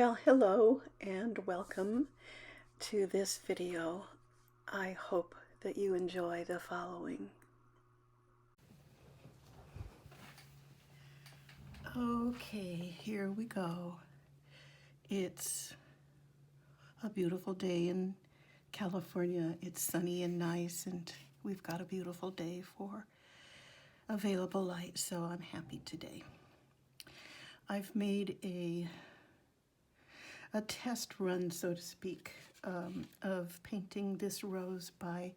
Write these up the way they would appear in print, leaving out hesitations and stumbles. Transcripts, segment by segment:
Well, hello and welcome to this video. I hope that you enjoy the following. Okay, here we go. It's a beautiful day in California. It's sunny and nice, and we've got a beautiful day for available light, so I'm happy today. I've made a test run, so to speak, of painting this rose by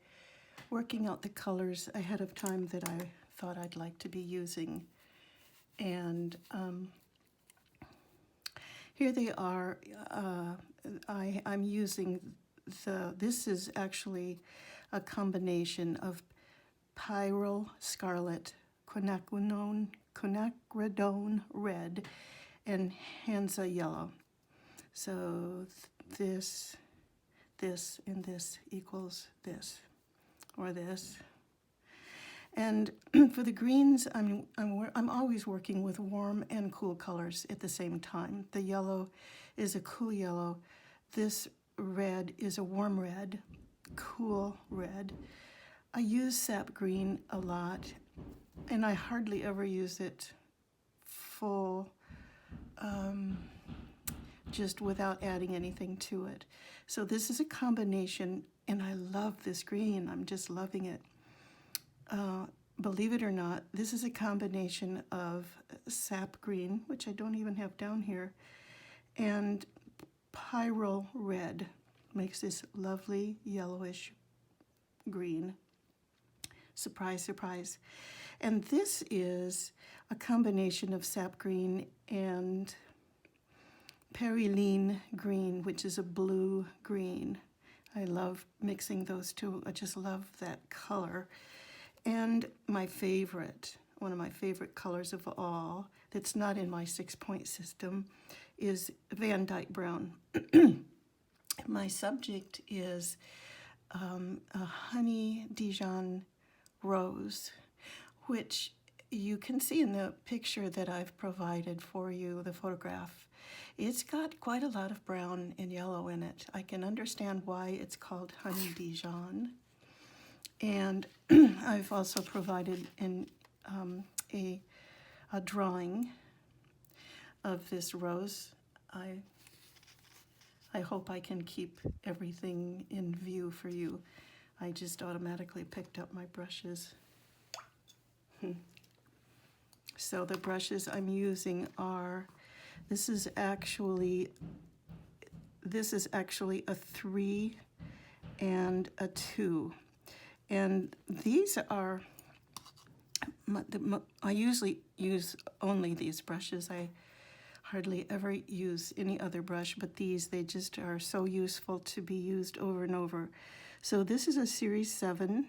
working out the colors ahead of time that I thought I'd like to be using. And here they are. I'm using this is actually a combination of Pyrrol Scarlet, Quinacrodone Red, and Hansa Yellow. So this, and this equals this, or this. And for the greens, I'm always working with warm and cool colors at the same time. The yellow is a cool yellow. This red is a warm red, cool red. I use Sap Green a lot, and I hardly ever use it full, just without adding anything to it. So this is a combination, and I love this green. I'm just loving it. Believe it or not, this is a combination of Sap Green, which I don't even have down here, and Pyrrol Red. Makes this lovely yellowish green. Surprise, surprise. And this is a combination of Sap Green and Perylene Green, which is a blue green. I love mixing those two. I just love that color. And my favorite, one of my favorite colors of all, that's not in my 6-point system, is Dyk Brown. My subject is a honey Dijon rose, which you can see in the picture that I've provided for you, the photograph. It's got quite a lot of brown and yellow in it. I can understand why it's called honey Dijon. And I've also provided a drawing of this rose. I hope I can keep everything in view for you. I just automatically picked up my brushes. So the brushes I'm using are, this is actually a 3 and a 2. And these are, I usually use only these brushes. I hardly ever use any other brush, but these, they just are so useful to be used over and over. So this is a Series 7,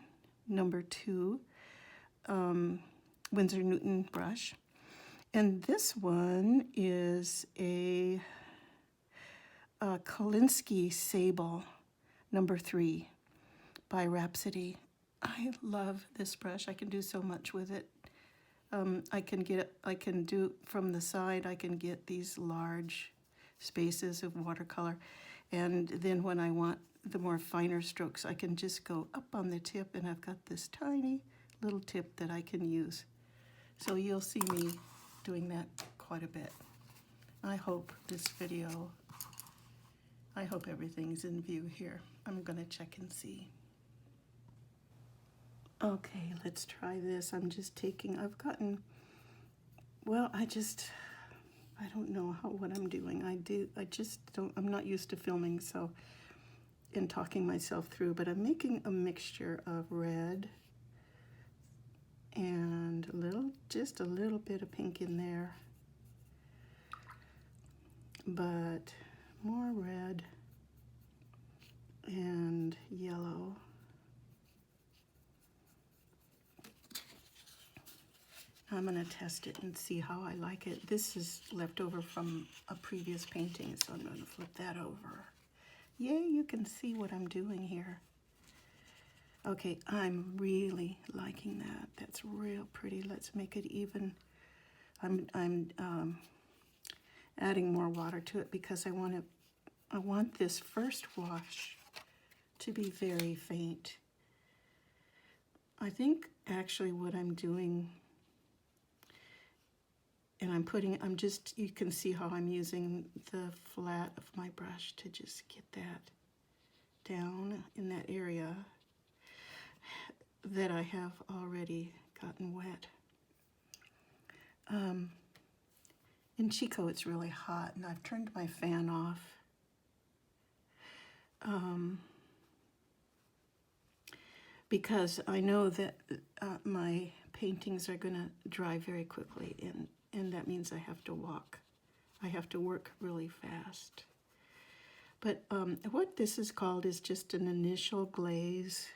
number 2, Winsor Newton brush. And this one is a Kolinsky Sable, number 3, by Rhapsody. I love this brush. I can do so much with it. I can do from the side, I can get these large spaces of watercolor. And then when I want the more finer strokes, I can just go up on the tip, and I've got this tiny little tip that I can use. So you'll see me doing that quite a bit. I hope this video, I hope everything's in view here. I'm gonna check and see. Okay, let's try this. I'm just taking, I've gotten, well, I don't know what I'm doing. I'm not used to filming, so, and talking myself through, but I'm making a mixture of red and just a little bit of pink in there, but more red and yellow. I'm going to test it and see how I like it. This is left over from a previous painting, so I'm going to flip that over. Yay, you can see what I'm doing here. Okay, I'm really liking that. That's real pretty. Let's make it even. adding more water to it because I want this first wash to be very faint. I think actually what I'm doing, and you can see how I'm using the flat of my brush to just get that down in that area that I have already gotten wet. In Chico it's really hot and I've turned my fan off. Because I know that my paintings are going to dry very quickly, and that means I have to work really fast. But what this is called is just an initial glaze.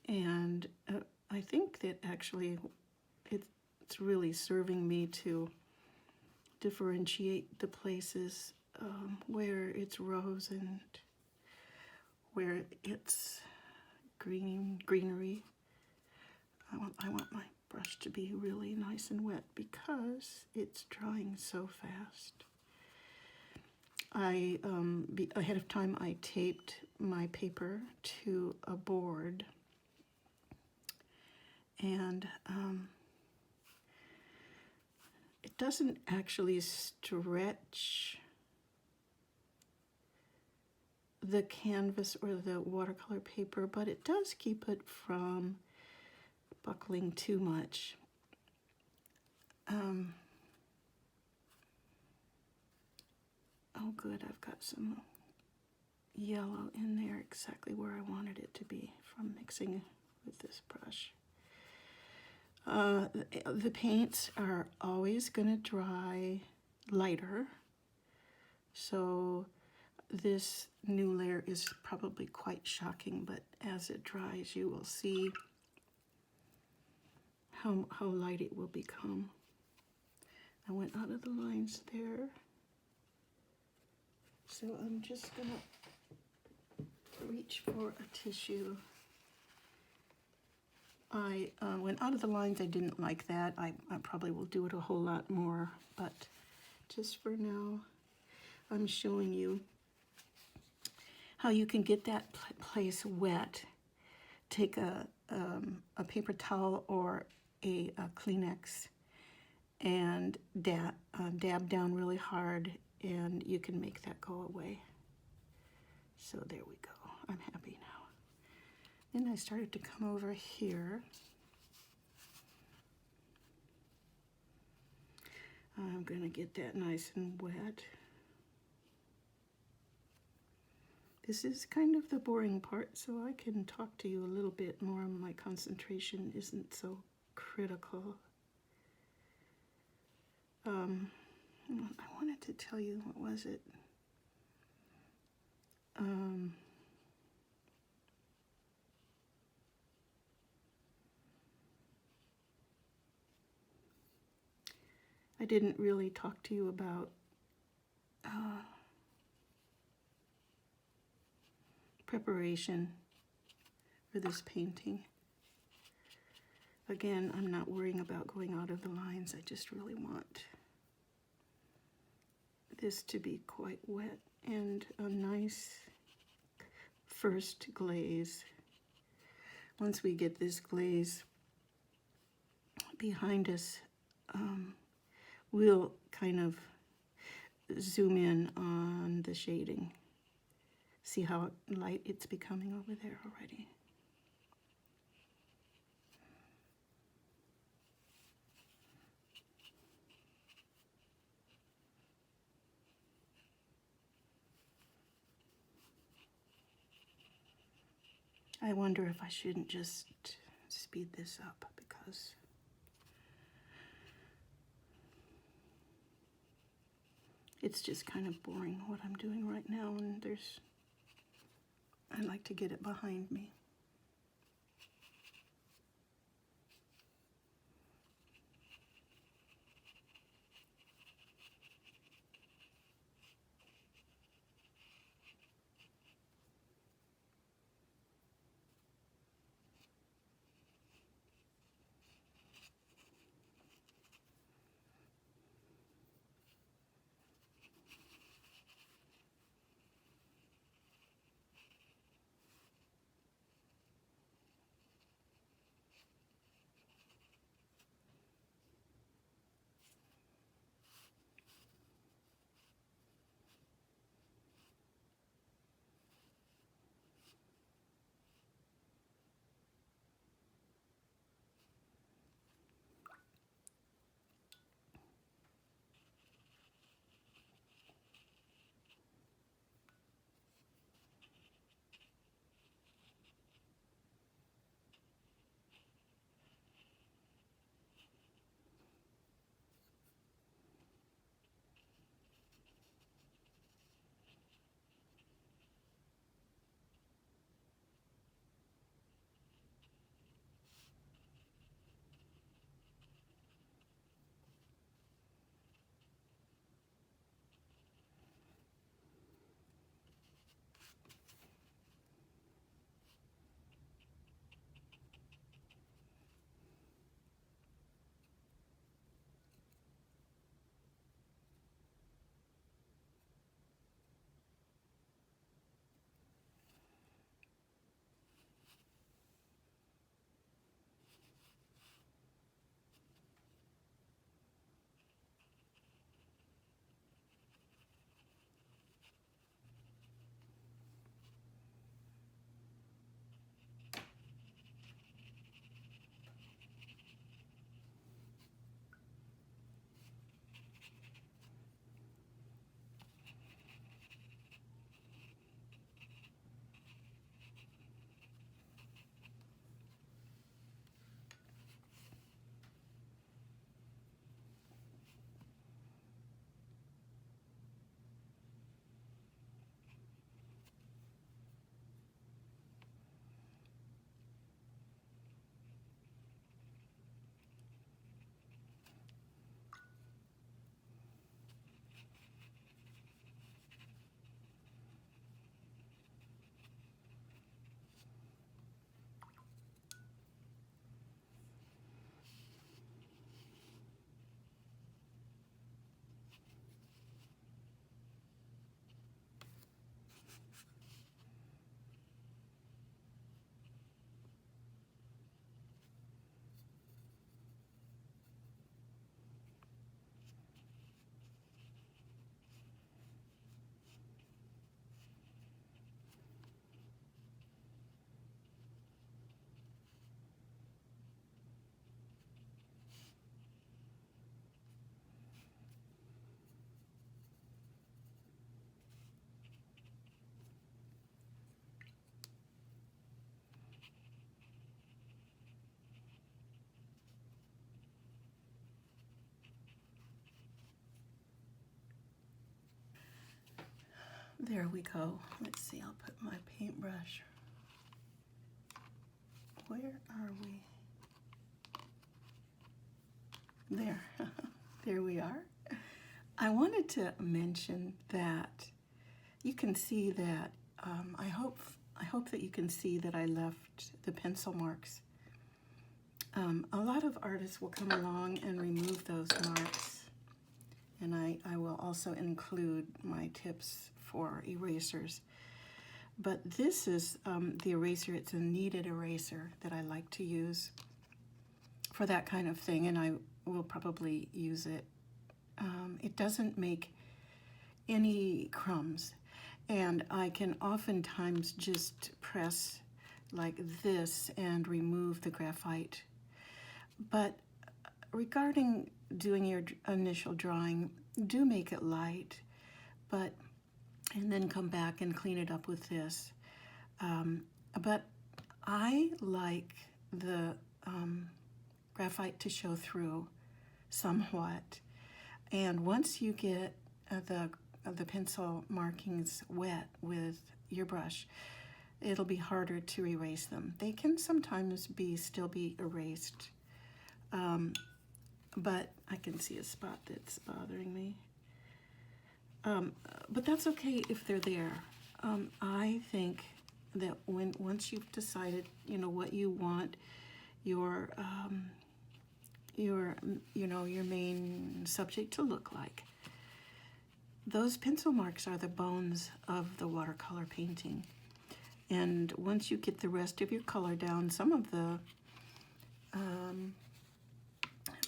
And I think that actually it's really serving me to differentiate the places where it's rose and where it's greenery. I want my brush to be really nice and wet because it's drying so fast. Ahead of time I taped my paper to a board, and it doesn't actually stretch the canvas or the watercolor paper, but it does keep it from buckling too much. Oh good, I've got some yellow in there exactly where I wanted it to be from mixing with this brush. The paints are always going to dry lighter, so this new layer is probably quite shocking, but as it dries you will see how light it will become. I went out of the lines there, so I'm just going to reach for a tissue. I went out of the lines. I didn't like that. I probably will do it a whole lot more, but just for now I'm showing you how you can get that place wet. Take a paper towel or a Kleenex and dab down really hard, and you can make that go away. So there we go. I'm happy now. Then I started to come over here. I'm going to get that nice and wet. This is kind of the boring part, so I can talk to you a little bit more. My concentration isn't so critical. I wanted to tell you, what was it? I didn't really talk to you about preparation for this painting. Again, I'm not worrying about going out of the lines. I just really want this to be quite wet and a nice first glaze. Once we get this glaze behind us, we'll kind of zoom in on the shading. See how light it's becoming over there already. I wonder if I shouldn't just speed this up, because it's just kind of boring what I'm doing right now, and I like to get it behind me. There we go. Let's see, I'll put my paintbrush. Where are we? There. There we are. I wanted to mention that you can see that, I hope that you can see that I left the pencil marks. A lot of artists will come along and remove those marks, and I will also include my tips for erasers. But this is the eraser. It's a kneaded eraser that I like to use for that kind of thing, and I will probably use it. It doesn't make any crumbs, and I can oftentimes just press like this and remove the graphite. But regarding doing your initial drawing, do make it light, and then come back and clean it up with this. But I like the graphite to show through somewhat. And once you get the pencil markings wet with your brush, it'll be harder to erase them. They can sometimes still be erased, but I can see a spot that's bothering me. But that's okay if they're there. I think that once you've decided, what you want your main subject to look like, those pencil marks are the bones of the watercolor painting. And once you get the rest of your color down, some of the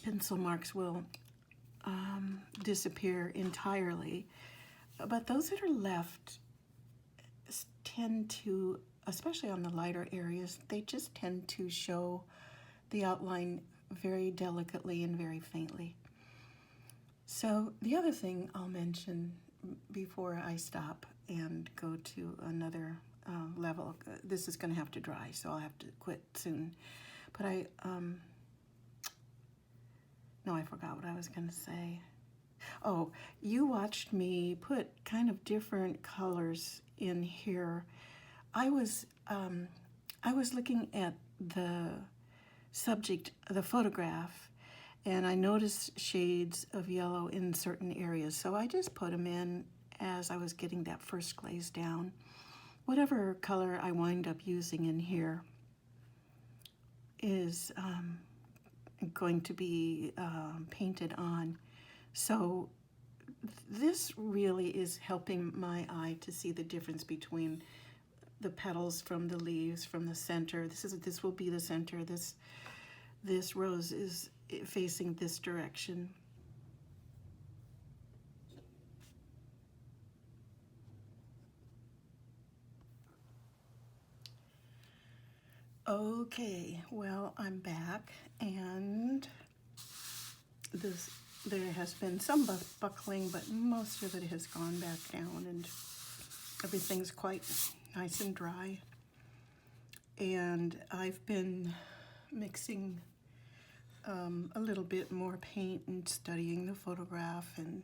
pencil marks will disappear entirely. But those that are left tend to, especially on the lighter areas, they just tend to show the outline very delicately and very faintly. So the other thing I'll mention before I stop and go to another level, this is going to have to dry, so I'll have to quit soon. But no, I forgot what I was going to say. Oh, you watched me put kind of different colors in here. I was looking at the subject, the photograph, and I noticed shades of yellow in certain areas, so I just put them in as I was getting that first glaze down. Whatever color I wind up using in here is going to be painted on. So this really is helping my eye to see the difference between the petals from the leaves, from the center. This will be the center. This rose is facing this direction. Okay, well, I'm back, and there has been some buckling, but most of it has gone back down, and everything's quite nice and dry. And I've been mixing a little bit more paint and studying the photograph, and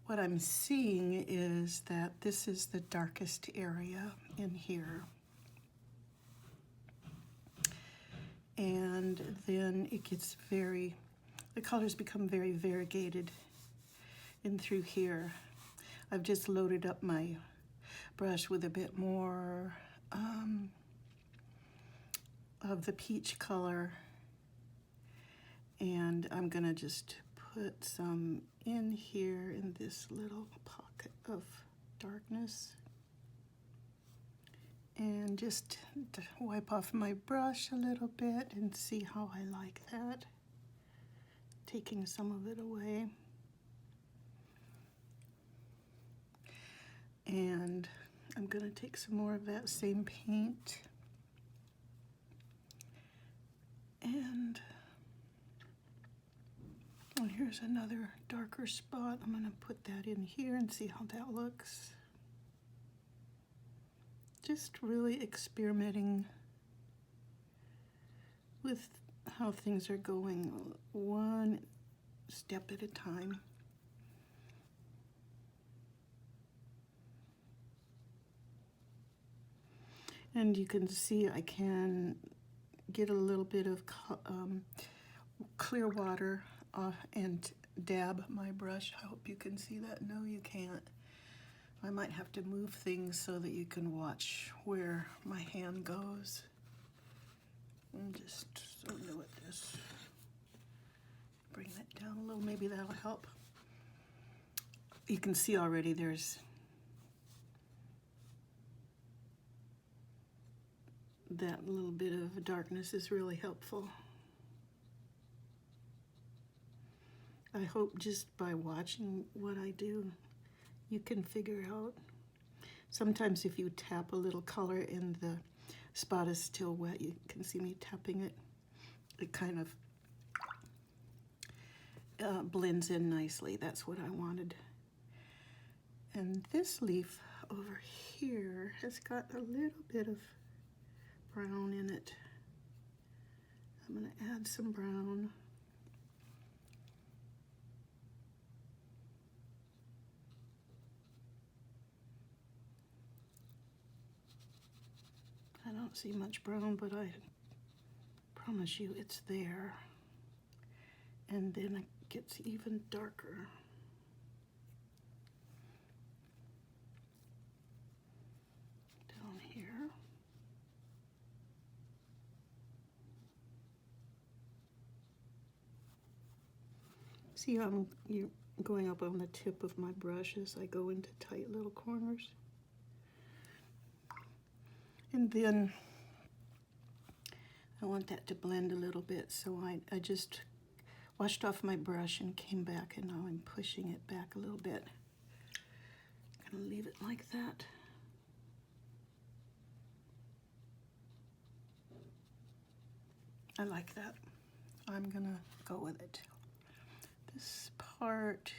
what I'm seeing is that this is the darkest area in here. And then it gets the colors become very variegated in through here. I've just loaded up my brush with a bit more of the peach color, and I'm gonna just put some in here in this little pocket of darkness, and just wipe off my brush a little bit and see how I like that, taking some of it away. And I'm gonna take some more of that same paint, and here's another darker spot. I'm gonna put that in here and see how that looks. Just really experimenting with how things are going, one step at a time. And you can see I can get a little bit of clear water and dab my brush. I hope you can see that. No, you can't. I might have to move things so that you can watch where my hand goes. I'm just so new at this. Bring that down a little, maybe that'll help. You can see already there's that little bit of darkness is really helpful. I hope just by watching what I do, you can figure out. Sometimes if you tap a little color and the spot is still wet, you can see me tapping it. It kind of blends in nicely. That's what I wanted. And this leaf over here has got a little bit of brown in it. I'm going to add some brown. I don't see much brown, but I promise you it's there. And then it gets even darker. Down here. See how I'm going up on the tip of my brush as I go into tight little corners. And then I want that to blend a little bit, so I just washed off my brush and came back, and now I'm pushing it back a little bit. I'm gonna leave it like that. I like that. I'm gonna go with it. This part,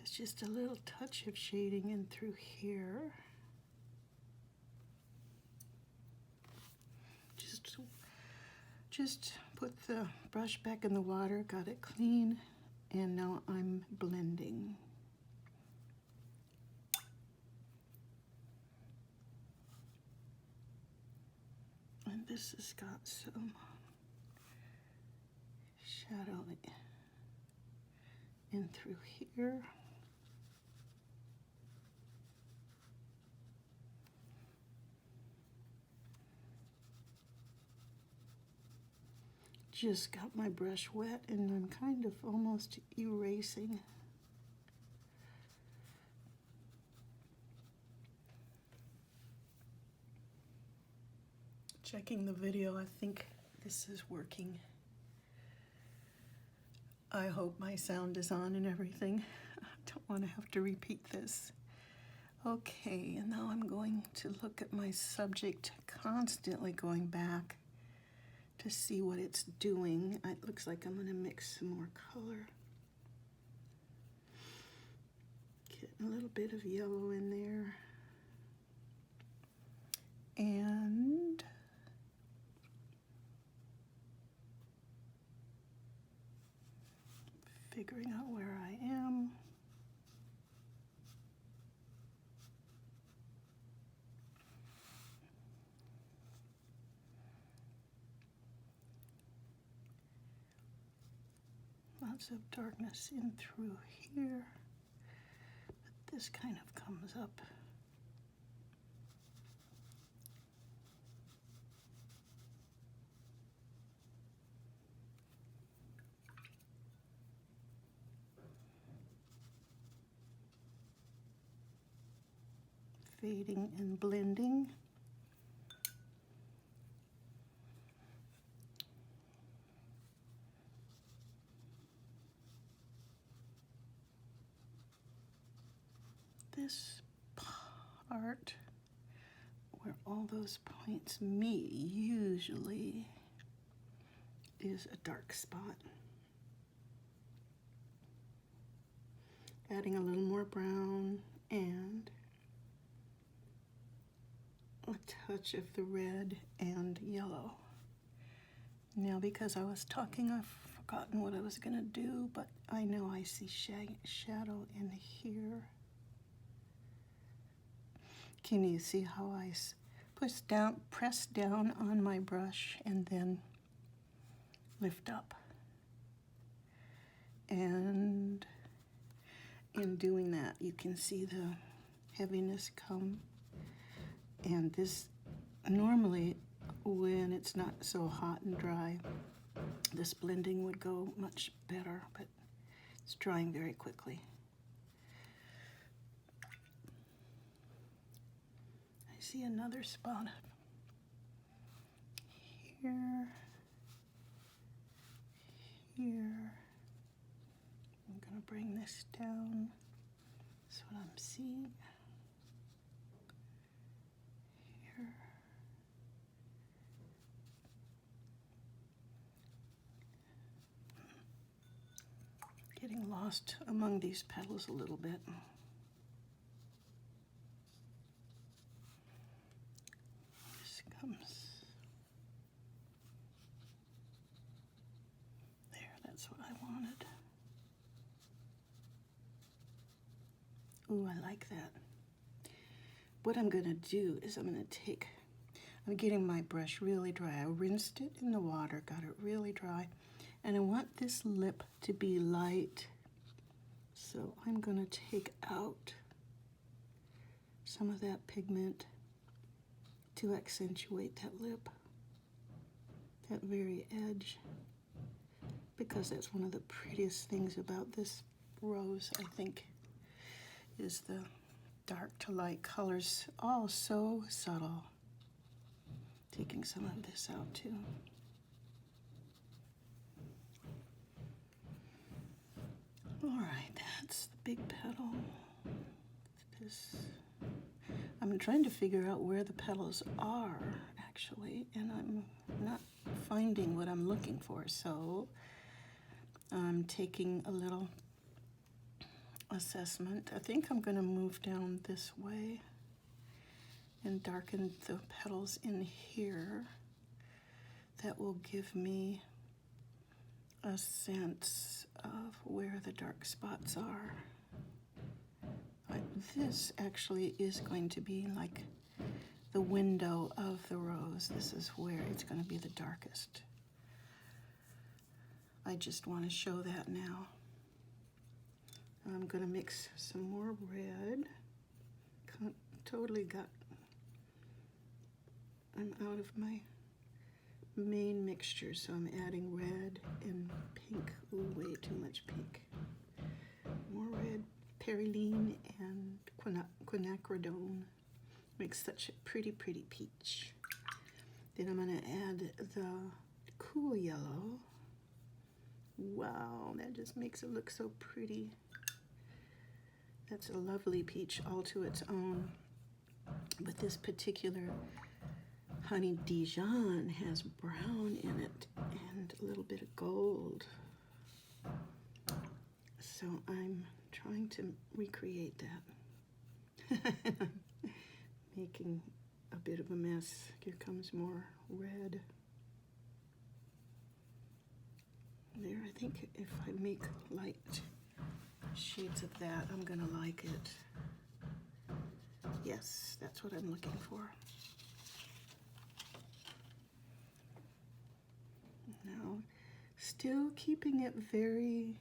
it's just a little touch of shading in through here. Just put the brush back in the water, got it clean, and now I'm blending. And this has got some shadow in through here. Just got my brush wet and I'm kind of almost erasing. Checking the video, I think this is working. I hope my sound is on and everything. I don't want to have to repeat this. Okay, and now I'm going to look at my subject, constantly going back to see what it's doing. It looks like I'm going to mix some more color. Getting a little bit of yellow in there. And figuring out where I am. Lots of darkness in through here, but this kind of comes up. Fading and blending. This part where all those points meet usually is a dark spot. Adding a little more brown and a touch of the red and yellow. Now, because I was talking forgotten what I was going to do, but I know I see shadow in here. Can you see how I press down on my brush and then lift up? And in doing that, you can see the heaviness come. And this, normally, when it's not so hot and dry, this blending would go much better, but it's drying very quickly. I see another spot here, here. I'm going to bring this down. That's what I'm seeing. Here. Getting lost among these petals a little bit. This comes. There, that's what I wanted. Ooh, I like that. What I'm going to do is I'm getting my brush really dry. I rinsed it in the water, got it really dry, and I want this lip to be light. So I'm going to take out some of that pigment to accentuate that lip, that very edge, because that's one of the prettiest things about this rose, I think, is the dark to light colors, all so subtle. Taking some of this out too. All right, that's the big petal. I'm trying to figure out where the petals are, actually, and I'm not finding what I'm looking for, so I'm taking a little assessment. I think I'm going to move down this way and darken the petals in here. That will give me a sense of where the dark spots are. This actually is going to be like the window of the rose. This is where it's going to be the darkest. I just want to show that now. I'm going to mix some more red. I'm out of my main mixture, so I'm adding red and pink. Ooh, way too much pink. More red, Perylene and Quinacrodone. Makes such a pretty, pretty peach. Then I'm going to add the cool yellow. Wow, that just makes it look so pretty. That's a lovely peach all to its own. But this particular honey Dijon has brown in it and a little bit of gold. So I'm trying to recreate that. Making a bit of a mess. Here comes more red. There, I think if I make light shades of that, I'm gonna like it. Yes, that's what I'm looking for. Now, still keeping it very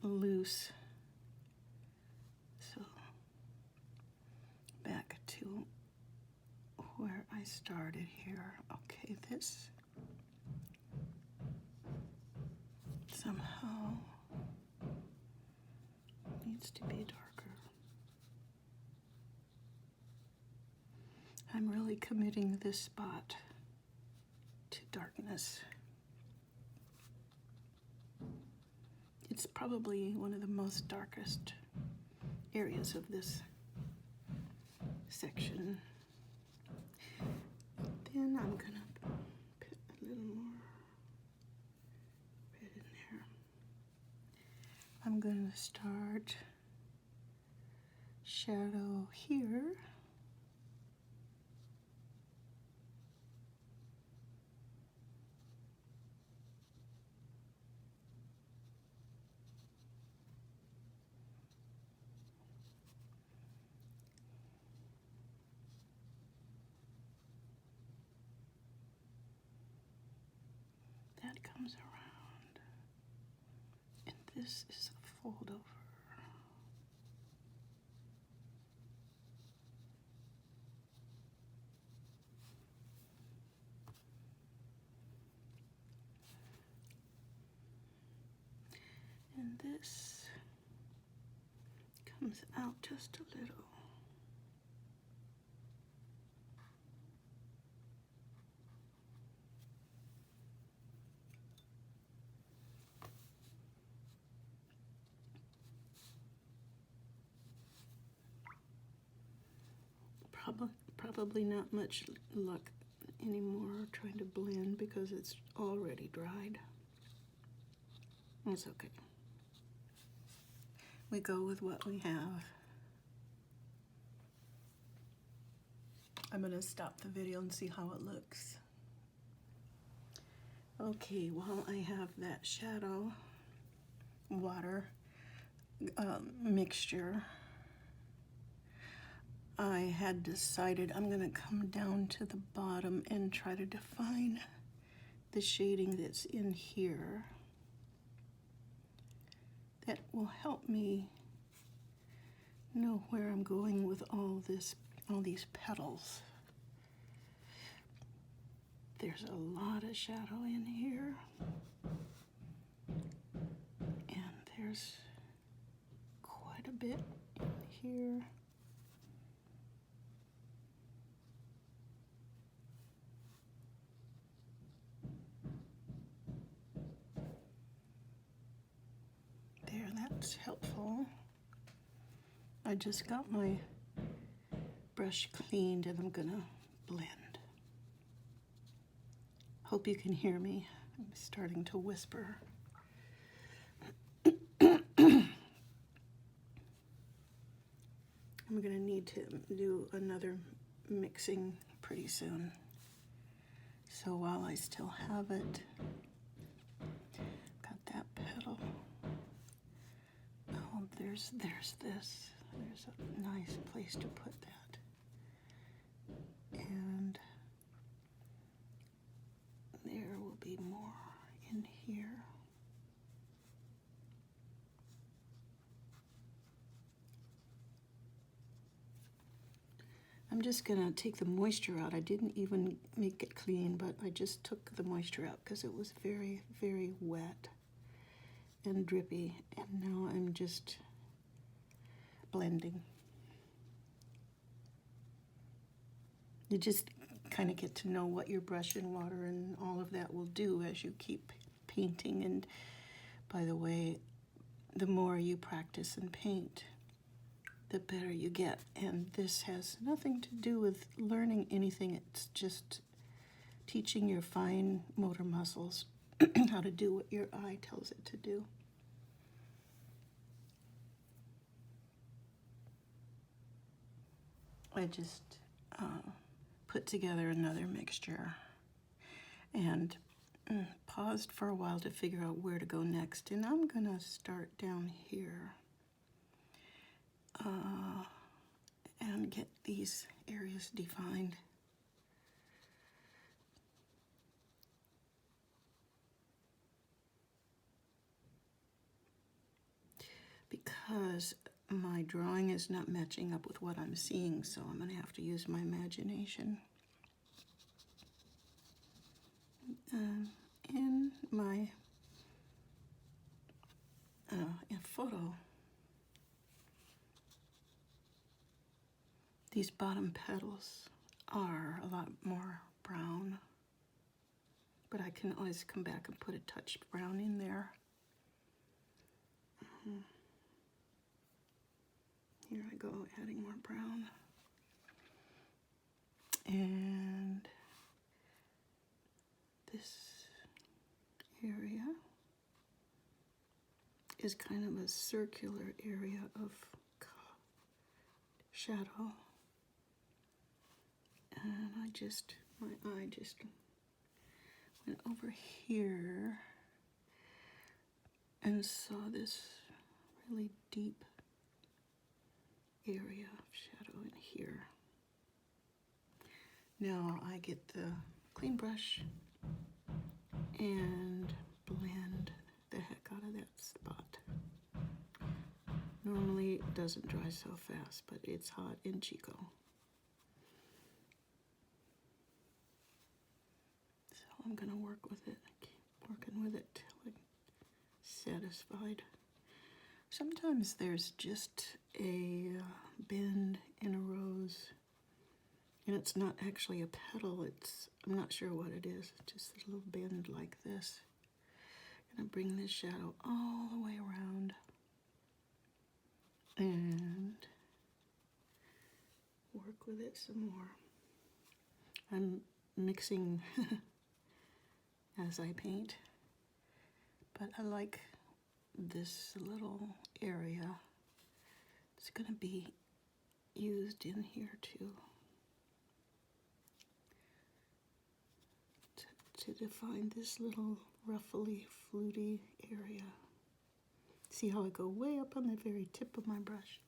loose. So, back to where I started here. Okay, this somehow needs to be darker. I'm really committing this spot to darkness. It's probably one of the most darkest areas of this section. Then I'm gonna put a little more red in there. I'm gonna start shadow here. that comes around. And this is a fold over. And this comes out just a little. Probably not much luck anymore trying to blend because it's already dried. It's okay. We go with what we have. I'm gonna stop the video and see how it looks. Okay, while I have that shadow water mixture, I had decided I'm gonna come down to the bottom and try to define the shading that's in here. That will help me know where I'm going with all these petals. There's a lot of shadow in here, and there's quite a bit in here. There, that's helpful. I just got my brush cleaned and I'm gonna blend. Hope you can hear me. I'm starting to whisper. I'm gonna need to do another mixing pretty soon. So while I still have it, got that petal. Oh, there's this. There's a nice place to put that. And there will be more in here. I'm just gonna take the moisture out. I didn't even make it clean, but I just took the moisture out because it was very, very wet and drippy. And now I'm just blending. You just kind of get to know what your brush and water and all of that will do as you keep painting. And by the way, the more you practice and paint, the better you get. And this has nothing to do with learning anything. It's just teaching your fine motor muscles how to do what your eye tells it to do. I just put together another mixture and paused for a while to figure out where to go next. And I'm gonna start down here and get these areas defined. Because my drawing is not matching up with what I'm seeing, so I'm going to have to use my imagination. In my photo, these bottom petals are a lot more brown, but I can always come back and put a touch of brown in there. Here I go, adding more brown. And this area is kind of a circular area of shadow. And my eye just went over here and saw this really deep area of shadow in here. Now I get the clean brush and blend the heck out of that spot. Normally it doesn't dry so fast, but it's hot in Chico. So I'm gonna work with it. I keep working with it till I'm satisfied. Sometimes there's just a bend in a rose, and it's not actually a petal. I'm not sure what it is. It's just a little bend like this. I'm gonna bring this shadow all the way around and work with it some more. I'm mixing as I paint, but I like this little area. It's going to be used in here too to define this little ruffly, fluty area. See how I go way up on the very tip of my brush.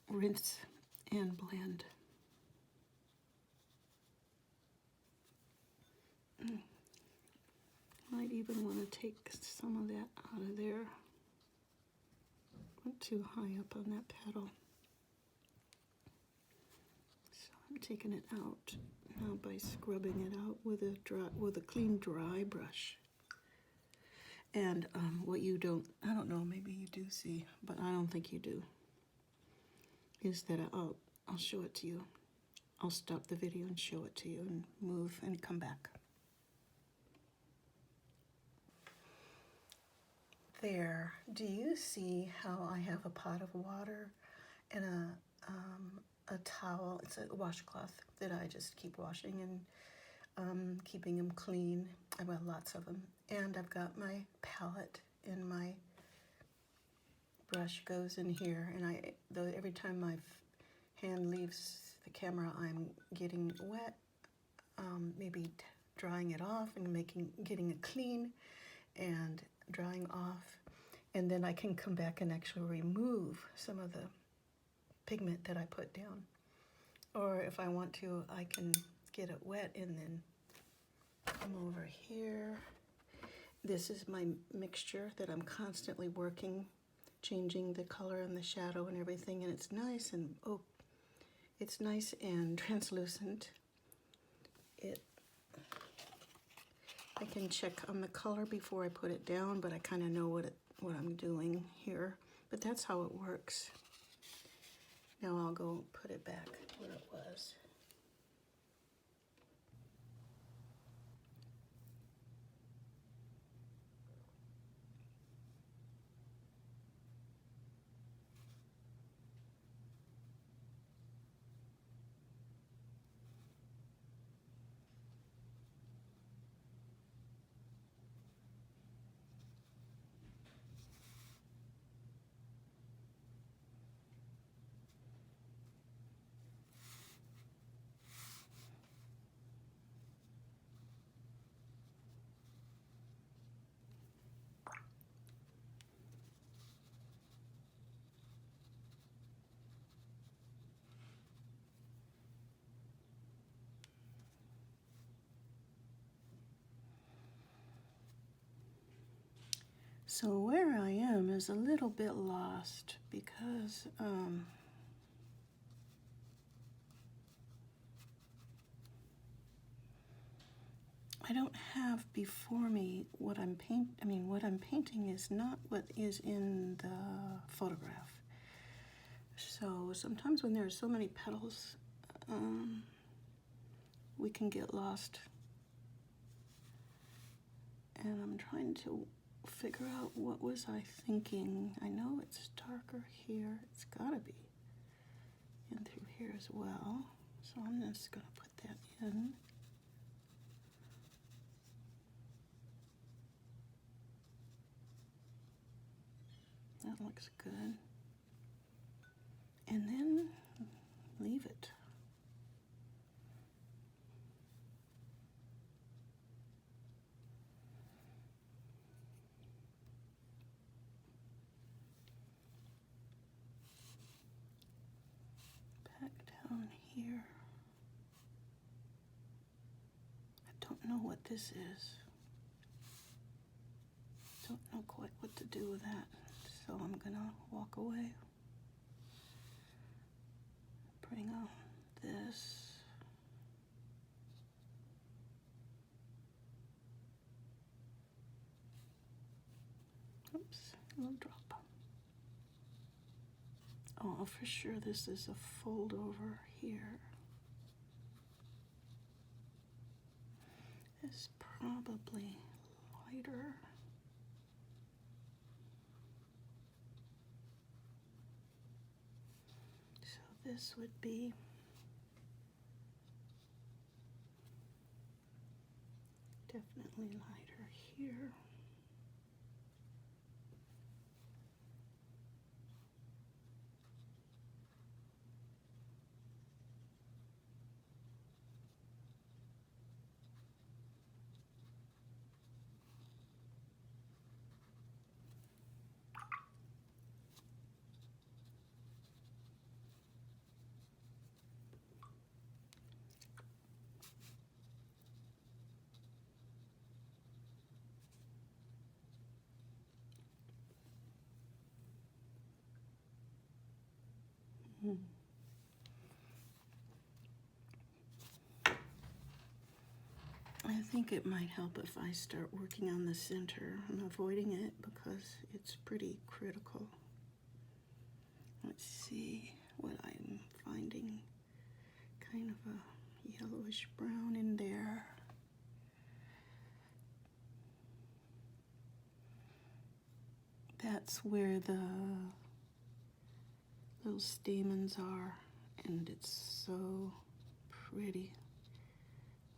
Rinse and blend. Might even want to take some of that out of there. Went too high up on that petal. So I'm taking it out now by scrubbing it out with a clean dry brush. And what you don't, I don't know, maybe you do see, but I don't think you do, is that I'll show it to you. I'll stop the video and show it to you and move and come back. There, do you see how I have a pot of water and a towel? It's a washcloth that I just keep washing and keeping them clean. I've got lots of them. And I've got my palette, and my brush goes in here. And every time my hand leaves the camera, I'm getting wet, maybe drying it off and getting it clean and drying off. And then I can come back and actually remove some of the pigment that I put down. Or if I want to, I can get it wet and then come over here. This is my mixture that I'm constantly working, changing the color and the shadow and everything, and it's nice and translucent. I can check on the color before I put it down, but I kind of know what I'm doing here. But that's how it works. Now I'll go put it back where it was. So where I am is a little bit lost because I don't have before me what I'm what I'm painting is not what is in the photograph. So sometimes when there are so many petals, we can get lost. And I'm trying to figure out what was I thinking. I know it's darker here. It's gotta be in through here as well. So I'm just gonna put that in. That looks good. And then leave it. Back down here. I Don't know what this is. Don't know quite what to do with that, so I'm gonna walk away. Bring on this. Oops, a little drop. Oh, for sure this is a fold over here. It's probably lighter. So this would be definitely lighter here. I think it might help if I start working on the center. I'm avoiding it because it's pretty critical. Let's see what I'm finding. Kind of a yellowish brown in there. That's where the little stamens are, and it's so pretty.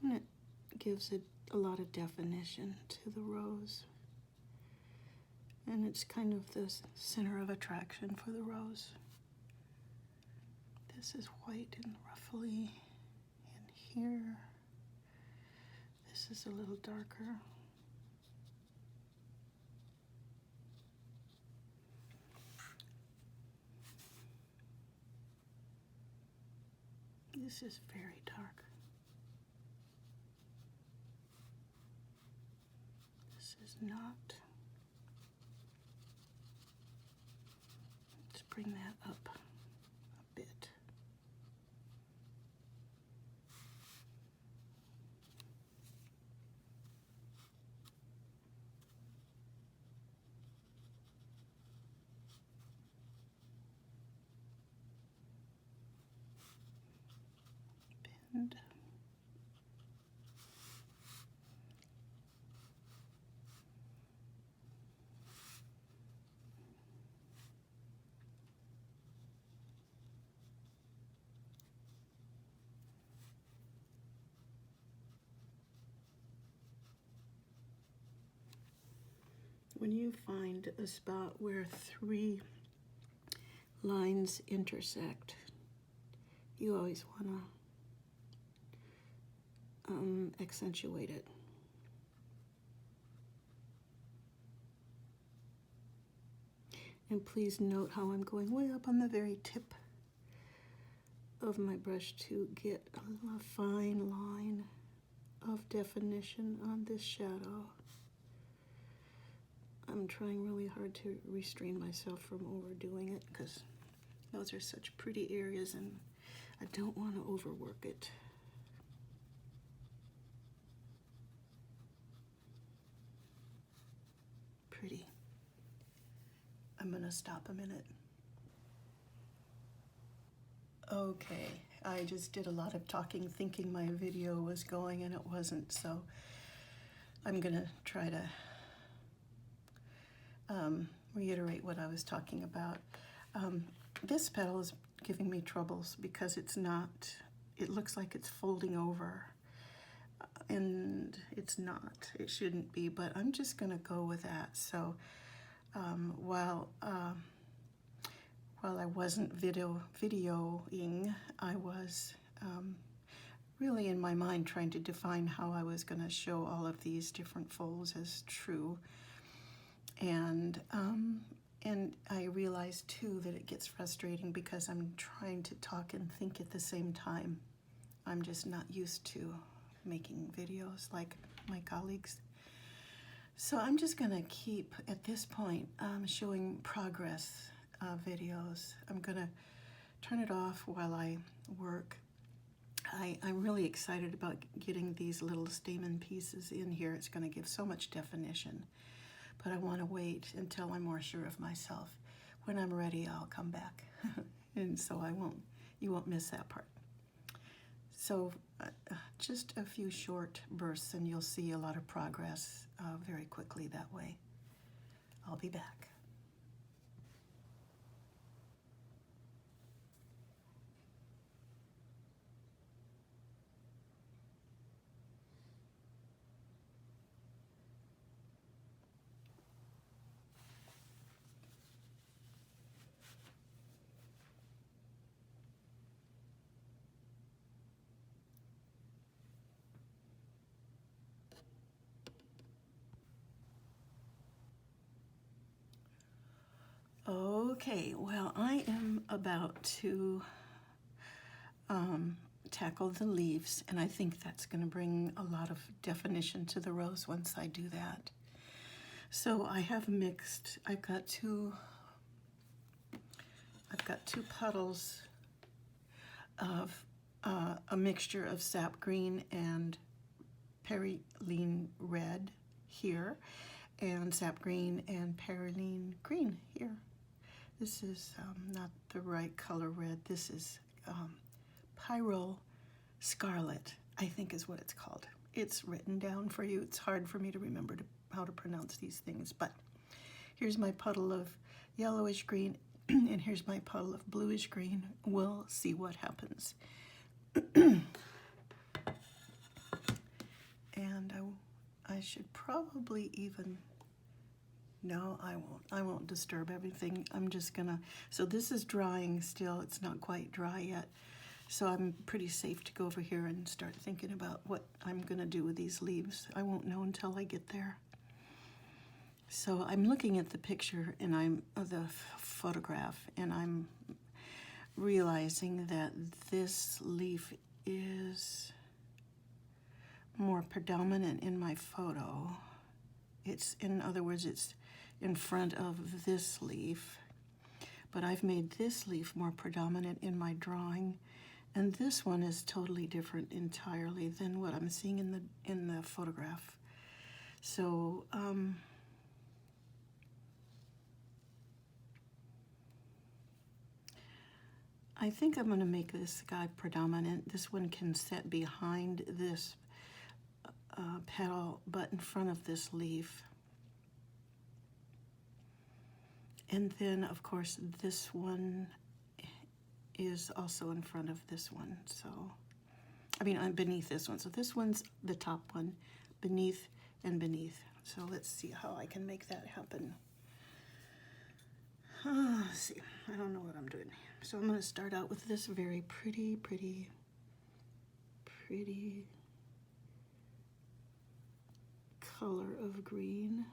And it gives it a lot of definition to the rose. And it's kind of the center of attraction for the rose. This is white and ruffly in here. This is a little darker. This is very dark. This is not. Let's bring that up a bit. Bend. When you find a spot where 3 lines intersect, you always want to accentuate it. And please note how I'm going way up on the very tip of my brush to get a fine line of definition on this shadow. I'm trying really hard to restrain myself from overdoing it because those are such pretty areas and I don't want to overwork it. Pretty. I'm gonna stop a minute. Okay, I just did a lot of talking thinking my video was going and it wasn't, so I'm gonna try to reiterate what I was talking about. This petal is giving me troubles because it's not, it looks like it's folding over and it's not, it shouldn't be, but I'm just gonna go with that. So while I wasn't videoing, I was really in my mind trying to define how I was gonna show all of these different folds as true. And I realized too that it gets frustrating because I'm trying to talk and think at the same time. I'm just not used to making videos like my colleagues. So I'm just gonna keep, at this point, showing progress videos. I'm gonna turn it off while I work. I'm really excited about getting these little stamen pieces in here. It's gonna give so much definition, but I wanna wait until I'm more sure of myself. When I'm ready, I'll come back. And so you won't miss that part. So just a few short bursts and you'll see a lot of progress very quickly that way. I'll be back. Okay, well, I am about to tackle the leaves, and I think that's going to bring a lot of definition to the rose once I do that. So I have mixed, I've got two puddles of a mixture of Sap Green and Perylene Red here, and Sap Green and Perylene Green here. This is not the right color red. This is Pyrrol Scarlet, I think is what it's called. It's written down for you. It's hard for me to remember how to pronounce these things, but here's my puddle of yellowish green, and here's my puddle of bluish green. We'll see what happens. And I should probably even, no, I won't disturb everything. I'm just gonna, so this is drying still. It's not quite dry yet. So I'm pretty safe to go over here and start thinking about what I'm gonna do with these leaves. I won't know until I get there. So I'm looking at the picture and the photograph, and I'm realizing that this leaf is more predominant in my photo. It's, in other words, it's in front of this leaf, but I've made this leaf more predominant in my drawing, and this one is totally different entirely than what I'm seeing in the photograph. So I think I'm going to make this guy predominant. This one can set behind this petal, but in front of this leaf. And then, of course, this one is also in front of this one. So, I mean, I'm beneath this one. So this one's the top one, beneath and beneath. So let's see how I can make that happen. Let's see, I don't know what I'm doing. So I'm going to start out with this very pretty color of green.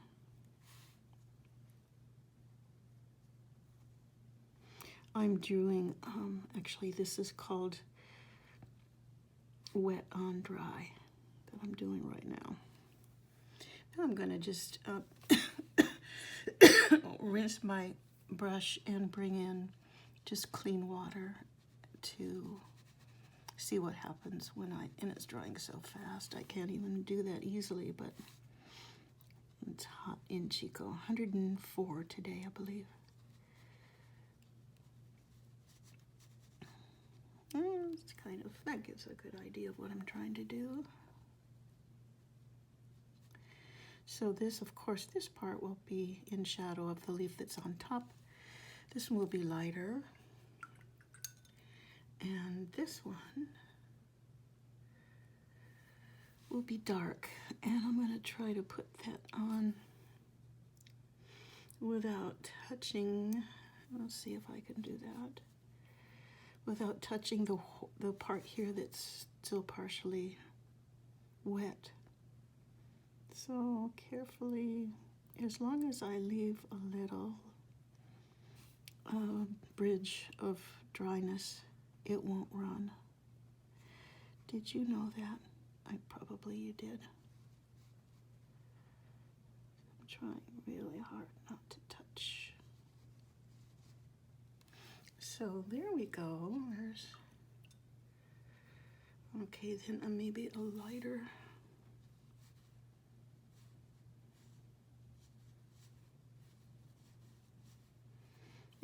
I'm doing, actually this is called wet on dry that I'm doing right now. Now I'm going to just rinse my brush and bring in just clean water to see what happens when and it's drying so fast. I can't even do that easily, but it's hot in Chico. 104 today, I believe. It's kind of, that gives a good idea of what I'm trying to do. So this, of course, this part will be in shadow of the leaf that's on top. This one will be lighter. And this one will be dark. And I'm going to try to put that on without touching. Let's see if I can do that. Without touching the part here that's still partially wet. So carefully, as long as I leave a little bridge of dryness, it won't run. Did you know that? Probably you did. I'm trying really hard not to touch. So there we go. There's, okay, then maybe a lighter.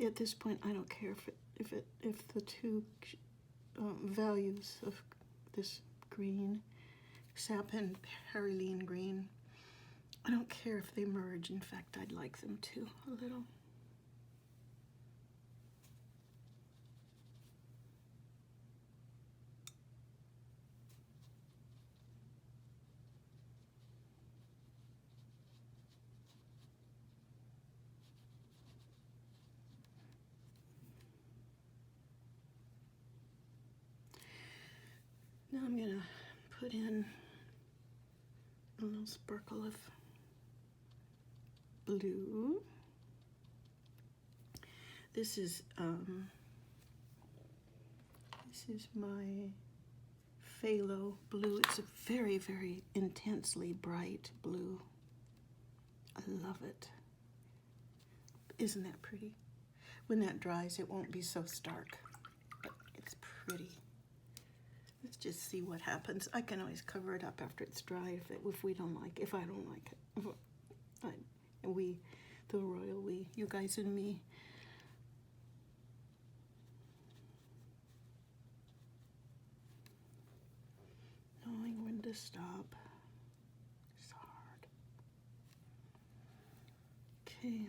At this point, I don't care if the two values of this green, Sap and Perylene Green, I don't care if they merge. In fact, I'd like them to a little. Now I'm gonna put in a little sparkle of blue. This is my phthalo blue. It's a very, very intensely bright blue. I love it. Isn't that pretty? When that dries, it won't be so stark, but it's pretty. Let's just see what happens. I can always cover it up after it's dry if we don't like, if I don't like it. We, the royal we, you guys and me. Knowing when to stop. It's hard. Okay,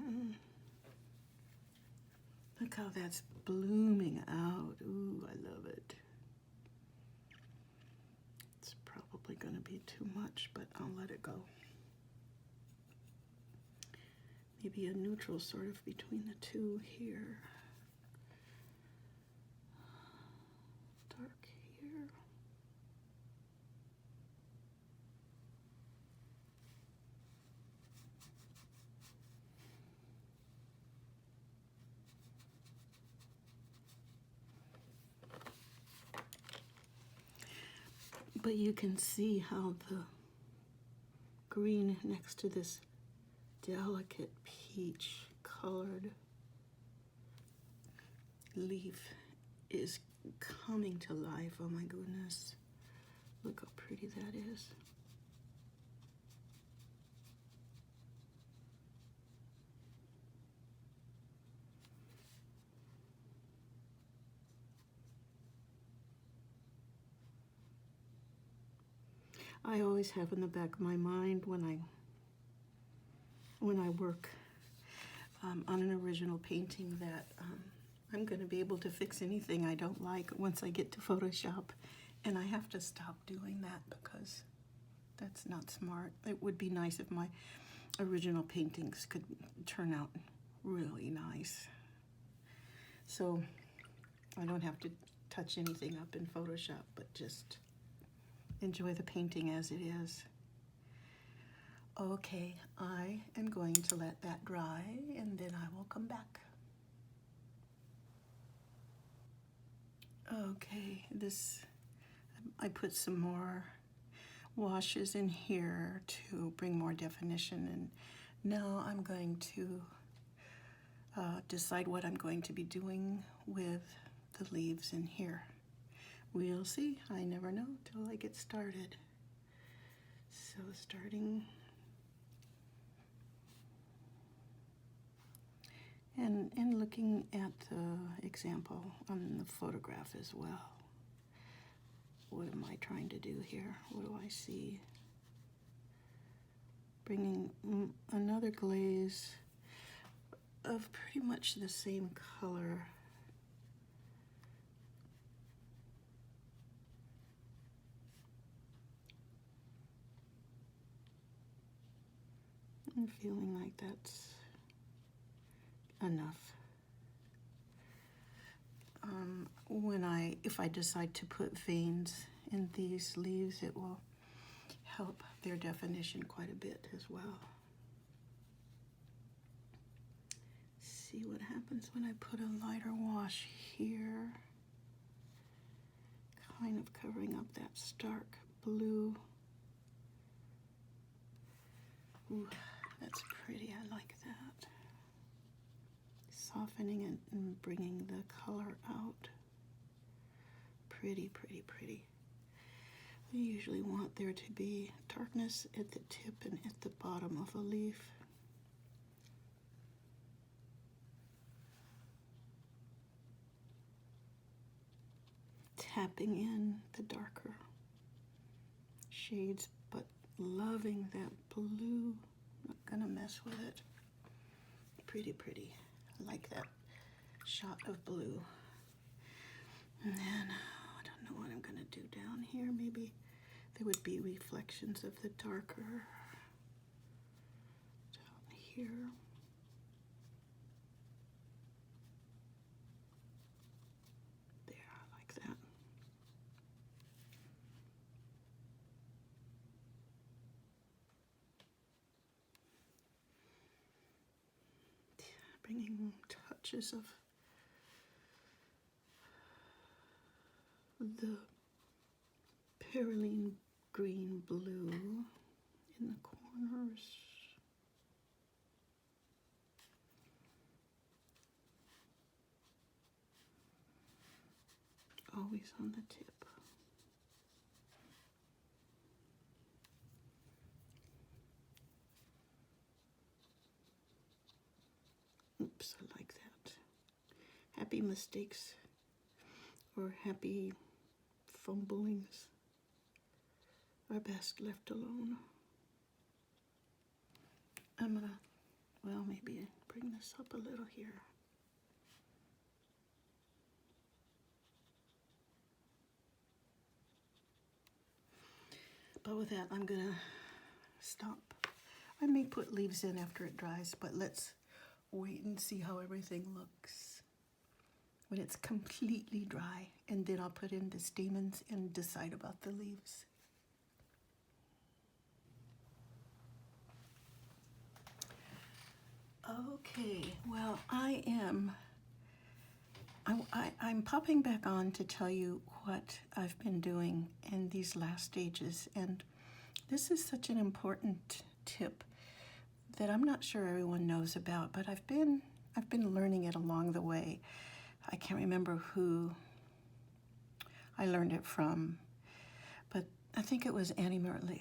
look how that's blooming out. Ooh, I love it. It's probably going to be too much, but I'll let it go. Maybe a neutral sort of between the two here. Dark here. But you can see how the green next to this delicate peach colored leaf is coming to life. Oh my goodness. Look how pretty that is. I always have in the back of my mind when I work on an original painting that I'm going to be able to fix anything I don't like once I get to Photoshop, and I have to stop doing that because that's not smart. It would be nice if my original paintings could turn out really nice. So I don't have to touch anything up in Photoshop, but just enjoy the painting as it is. Okay, I am going to let that dry and then I will come back. Okay, I put some more washes in here to bring more definition, and now I'm going to decide what I'm going to be doing with the leaves in here. We'll see. I never know till I get started. So starting, and looking at the example on the photograph as well. What am I trying to do here? What do I see? Bringing another glaze of pretty much the same color. I'm feeling like that's enough. If I decide to put veins in these leaves, it will help their definition quite a bit as well. See what happens when I put a lighter wash here, kind of covering up that stark blue. Ooh, that's pretty. I like that. Softening it and bringing the color out. Pretty, pretty, pretty. I usually want there to be darkness at the tip and at the bottom of a leaf. Tapping in the darker shades, but loving that blue. Not gonna mess with it. Pretty, pretty. I like that shot of blue. And then I don't know what I'm gonna do down here. Maybe there would be reflections of the darker down here. There, I like that. Bringing touches of the Perylene Green blue in the corners. Always on the tip. Oops, I like that. Happy mistakes or happy fumblings are best left alone. I'm gonna, well, maybe bring this up a little here. But with that, I'm gonna stop. I may put leaves in after it dries, but let's wait and see how everything looks when it's completely dry, and then I'll put in the stamens and decide about the leaves. Okay, well, I'm popping back on to tell you what I've been doing in these last stages, and this is such an important tip that I'm not sure everyone knows about, but I've been learning it along the way. I can't remember who I learned it from, but I think it was Annie Merlich.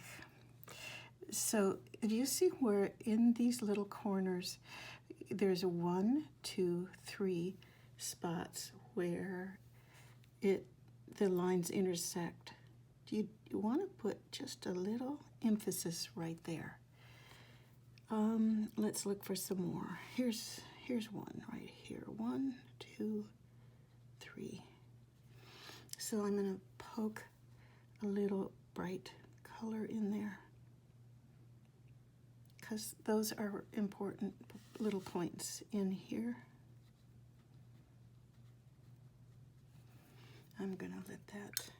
So do you see where in these little corners there's 1, 2, 3 spots where the lines intersect? You want to put just a little emphasis right there. Let's look for some more. Here's one right here. 1, 2, 3. So I'm going to poke a little bright color in there, because those are important little points in here. I'm gonna let that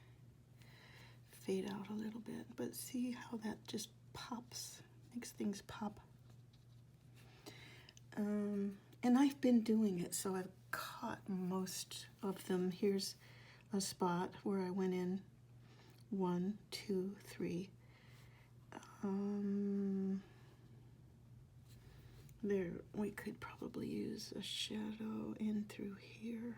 fade out a little bit, but see how that just pops, makes things pop. And I've been doing it, so I've caught most of them. Here's a spot where I went in 1, 2, 3. There, we could probably use a shadow in through here.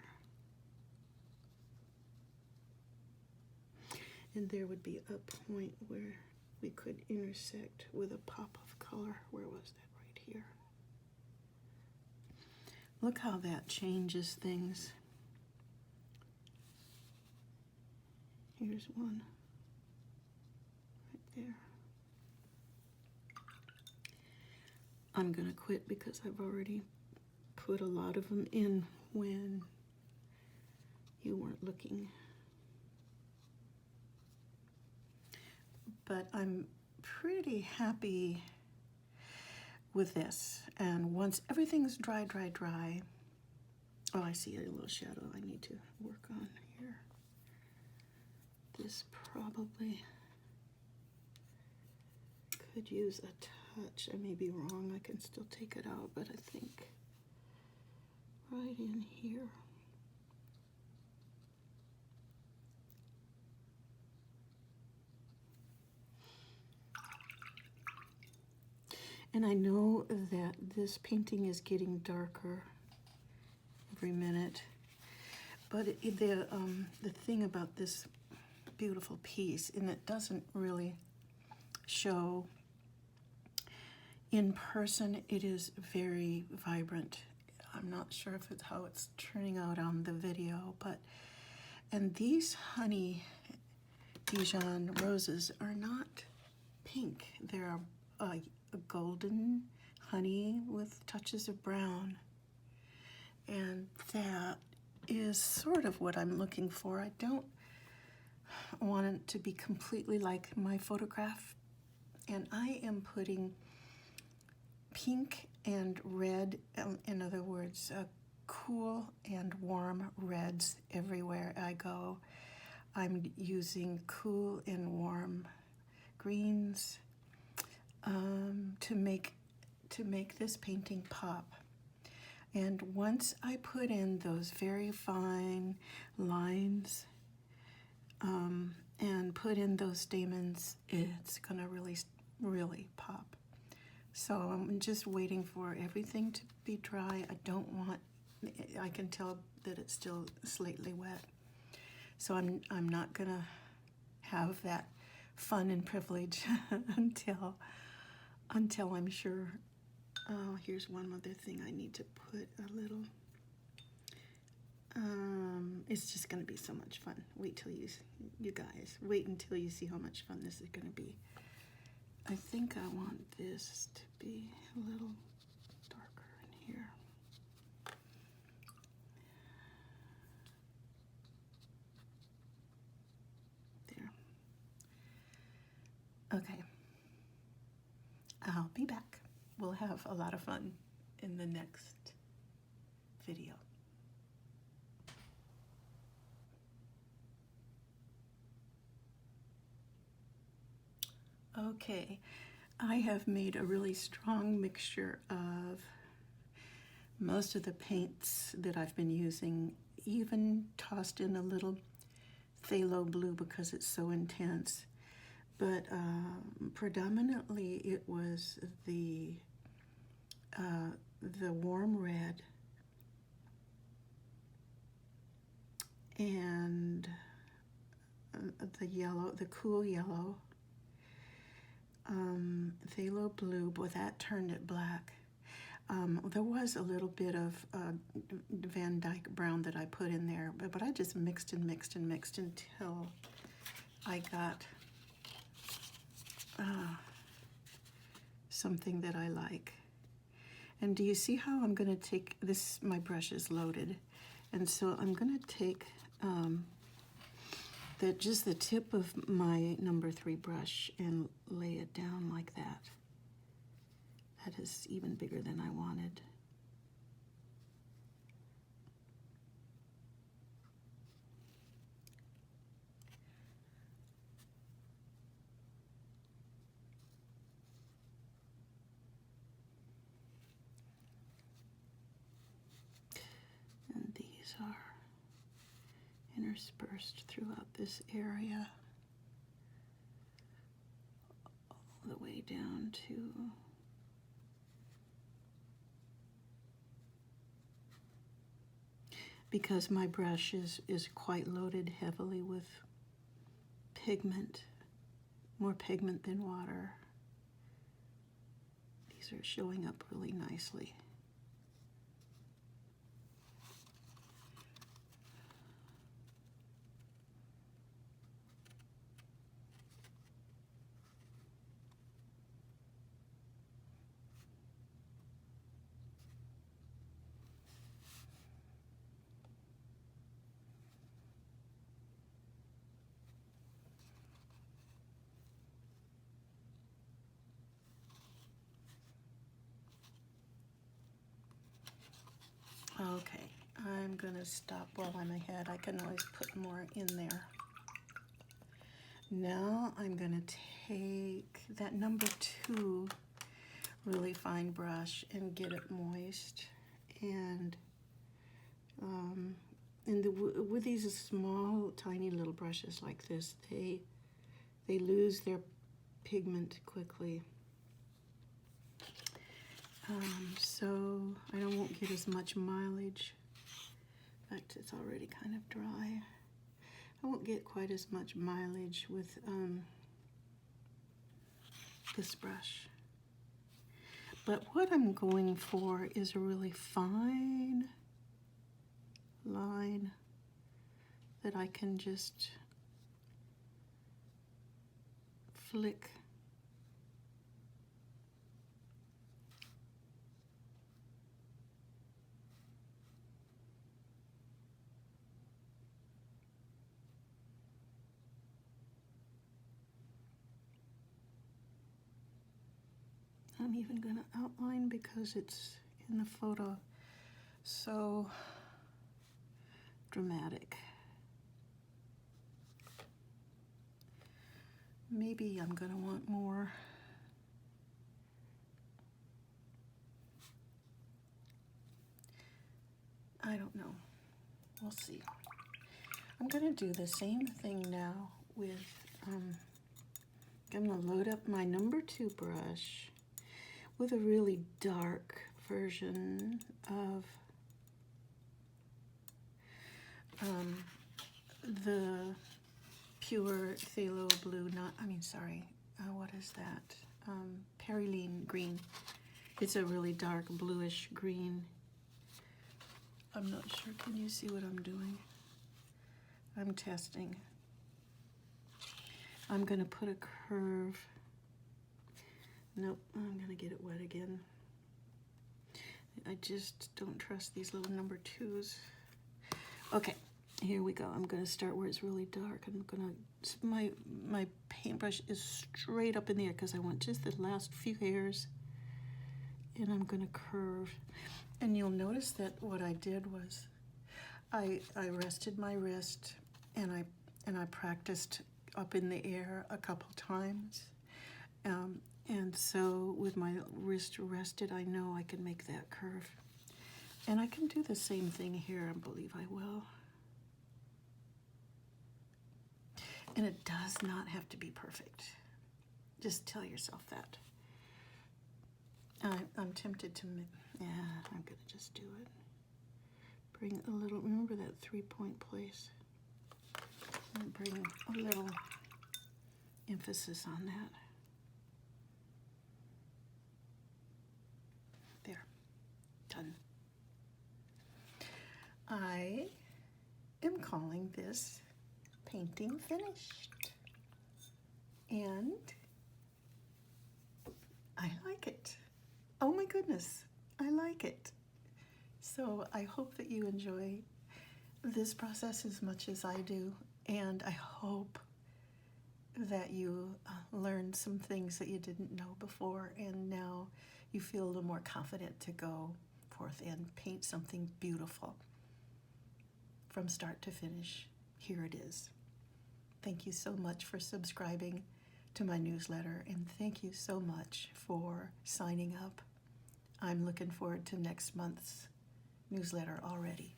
And there would be a point where we could intersect with a pop of color. Where was that? Right here. Look how that changes things. Here's one right there. I'm gonna quit because I've already put a lot of them in when you weren't looking. But I'm pretty happy with this. And once everything's dry, oh, I see a little shadow I need to work on here. This probably could use a touch. I may be wrong, I can still take it out, but I think right in here. And I know that this painting is getting darker every minute, but the thing about this beautiful piece, and it doesn't really show in person, it is very vibrant. I'm not sure if it's how it's turning out on the video, and these honey Dijon roses are not pink. They're a golden honey with touches of brown. And that is sort of what I'm looking for. I don't want it to be completely like my photograph. And I am putting pink and red, in other words, cool and warm reds everywhere I go. I'm using cool and warm greens to make this painting pop. And once I put in those very fine lines and put in those stamens, it's gonna really pop. So I'm just waiting for everything to be dry. I can tell that it's still slightly wet. So I'm not gonna have that fun and privilege until I'm sure. Oh, here's one other thing I need to put a little. It's just gonna be so much fun. Wait till you guys, wait until you see how much fun this is gonna be. I think I want this to be a little darker in here. Okay, I'll be back. We'll have a lot of fun in the next video. Okay, I have made a really strong mixture of most of the paints that I've been using, even tossed in a little phthalo blue because it's so intense. But predominantly it was the warm red and the yellow, the cool yellow, phthalo blue. Boy, that turned it black. There was a little bit of Dyk Brown that I put in there, but I just mixed and mixed and mixed until I got something that I like. And do you see how I'm going to take this? My brush is loaded, and so I'm going to take just the tip of my number 3 brush and lay it down like that. That is even bigger than I wanted. And these are interspersed throughout this area, all the way down to because my brush is quite loaded heavily with pigment, more pigment than water. These are showing up really nicely. Okay, I'm gonna stop while I'm ahead. I can always put more in there. Now I'm gonna take that number 2 really fine brush and get it moist. And with these small, tiny little brushes like this, they lose their pigment quickly. so I won't get as much mileage. In fact, it's already kind of dry. I won't get quite as much mileage with this brush. But what I'm going for is a really fine line that I can just flick. I'm even going to outline because it's in the photo so dramatic. Maybe I'm going to want more. I don't know. We'll see. I'm going to do the same thing now with, I'm going to load up my number 2 brush with a really dark version of the pure phthalo blue, what is that? Perylene Green. It's a really dark bluish green. I'm not sure, can you see what I'm doing? I'm testing. I'm gonna put a curve. Nope, I'm gonna get it wet again. I just don't trust these little number 2s. Okay, here we go. I'm gonna start where it's really dark. I'm gonna, my paintbrush is straight up in the air because I want just the last few hairs, and I'm gonna curve. And you'll notice that what I did was I rested my wrist and I practiced up in the air a couple times. And so with my wrist rested, I know I can make that curve. And I can do the same thing here, I believe I will. And it does not have to be perfect. Just tell yourself that. I'm tempted to, I'm gonna just do it. Bring a little, remember that 3-point place? And bring a little emphasis on that. There, done. I am calling this painting finished. And I like it. Oh my goodness, I like it. So I hope that you enjoy this process as much as I do, and I hope that you learned some things that you didn't know before, and now you feel a little more confident to go forth and paint something beautiful from start to finish. Here it is. Thank you so much for subscribing to my newsletter, and thank you so much for signing up. I'm looking forward to next month's newsletter already.